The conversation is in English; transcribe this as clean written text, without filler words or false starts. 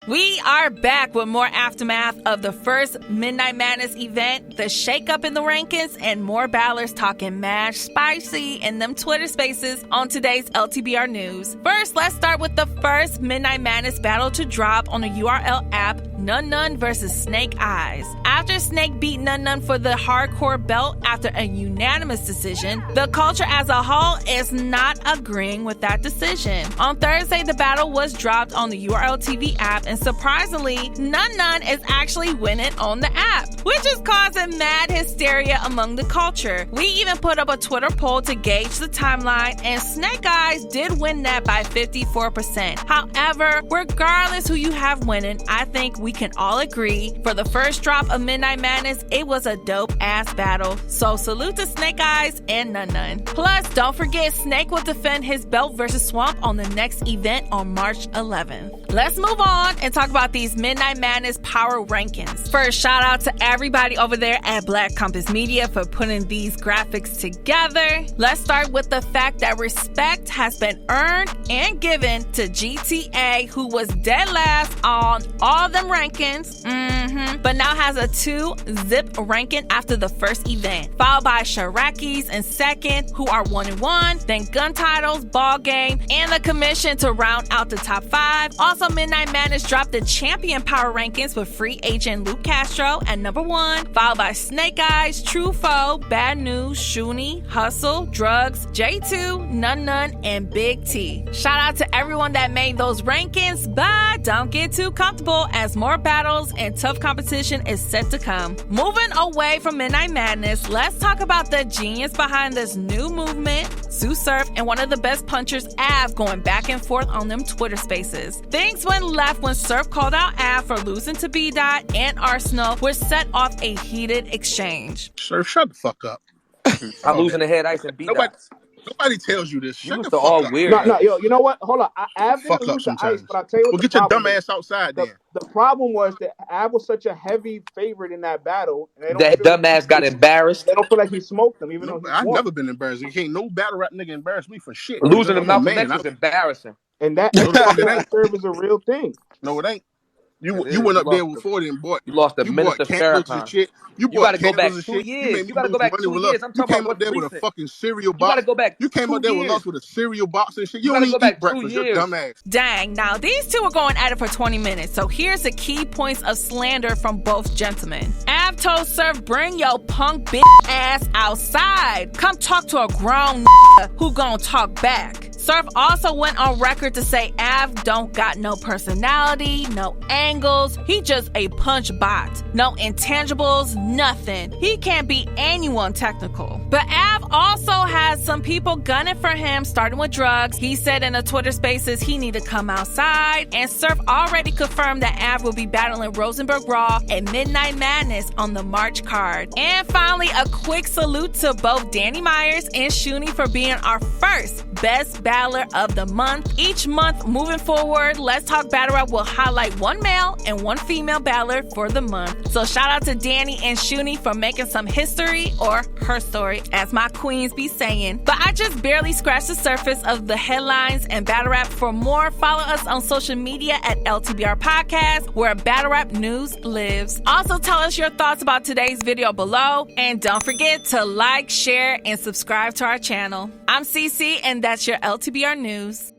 We are back with more aftermath of the first Midnight Madness event, the shakeup in the rankings, and more battlers talking mad spicy in them Twitter spaces on today's LTBR News. First, let's start with the first Midnight Madness battle to drop on the URL app, Nunn Nunn versus Snake Eyez. After Snake beat Nunn Nunn for the hardcore belt after a unanimous decision, the culture as a whole is not agreeing with that decision. On Thursday, the battle was dropped on the URL TV app, and surprisingly, Nunn Nunn is actually winning on the app, which is causing mad hysteria among the culture. We even put up a Twitter poll to gauge the timeline, and Snake Eyez did win that by 54%. However, regardless who you have winning, I think we can all agree for the first drop of Midnight Madness, it was a dope-ass battle. So salute to Snake Eyez and Nunn Nunn. Plus, don't forget Snake will defend his belt versus Swamp on the next event on March 11th. Let's move on and talk about these Midnight Madness power rankings. First, shout out to everybody over there at Black Compass Media for putting these graphics together. Let's start with the fact that respect has been earned and given to GTA, who was dead last on all them rankings, but now has a 2-zip ranking after the first event, followed by Shirakis in second, who are 1-1, then Gun Titles, Ball Game, and the Commission to round out the top 5. Also, Midnight Madness dropped the champion power rankings with free agent Luke Castro at number 1, followed by Snake Eyez, True Foe, Bad News, Shuni, Hustle, Drugs, J2, Nunn Nunn, and Big T. Shout out to everyone that made those rankings, but don't get too comfortable as more battles and tough competition is set to come. Moving away from Midnight Madness, let's talk about the genius behind this new movement, Sue Surf, and one of the best punchers, Av, going back and forth on them Twitter spaces. Things went left when Surf called out Av for losing to B-Dot and Arsenal, which set off a heated exchange. Surf, shut the fuck up. I'm losing the head ice and B-Dot. Nobody tells you this. Shut the fuck all up. weird. No, yo, you know what? Hold on. Av Fuck didn't up lose the sometimes. ice, but I'll tell you what Well, the get your problem dumb is. ass outside then. The problem was that Av was such a heavy favorite in that battle. And they don't That feel dumbass like got embarrassed. They don't feel like he smoked them, even though he I've won. never been embarrassed. You can't no battle rap nigga embarrass me for shit. Losing to I'm a Malcolm man. X was embarrassing. And that serve is a real thing. No, it ain't. You It is. went up You there lost with 40 and bought. You lost the You Minister bought candles Farrakhan. and shit. You gotta bought go back candles and 2 shit. years. made me You gotta lose go back money 2 with years. us. I'm You talking came about up there with a recent. fucking cereal You box. gotta go back. You came 2 up there with years. us with a cereal box and shit. You You don't gotta even go back eat 2 breakfast. You're years. dumbass. Dang, now these two were going at it for 20 minutes, so here's the key points of slander from both gentlemen. Av told Surf, bring your punk bitch ass outside. Come talk to a grown who gon' talk back. Surf also went on record to say Av don't got no personality, no angles, he just a punch bot. No intangibles, nothing. He can't be anyone technical. But Av also has some people gunning for him, starting with Drugs. He said in the Twitter spaces he need to come outside, and Surf already confirmed that Av will be battling Rosenberg Raw and Midnight Madness on the March card. And finally, a quick salute to both Danny Myers and Shuni for being our first Best Battler of the Month. Each month moving forward, Let's Talk Battle Rap will highlight one male and one female battler for the month. So shout out to Danny and Shuni for making some history, or her story, as my queens be saying. But I just barely scratched the surface of the headlines and battle rap. For more, follow us on social media at LTBR Podcast, where battle rap news lives. Also, tell us your thoughts about today's video below. And don't forget to like, share, and subscribe to our channel. I'm CC, and that's your LTBR News.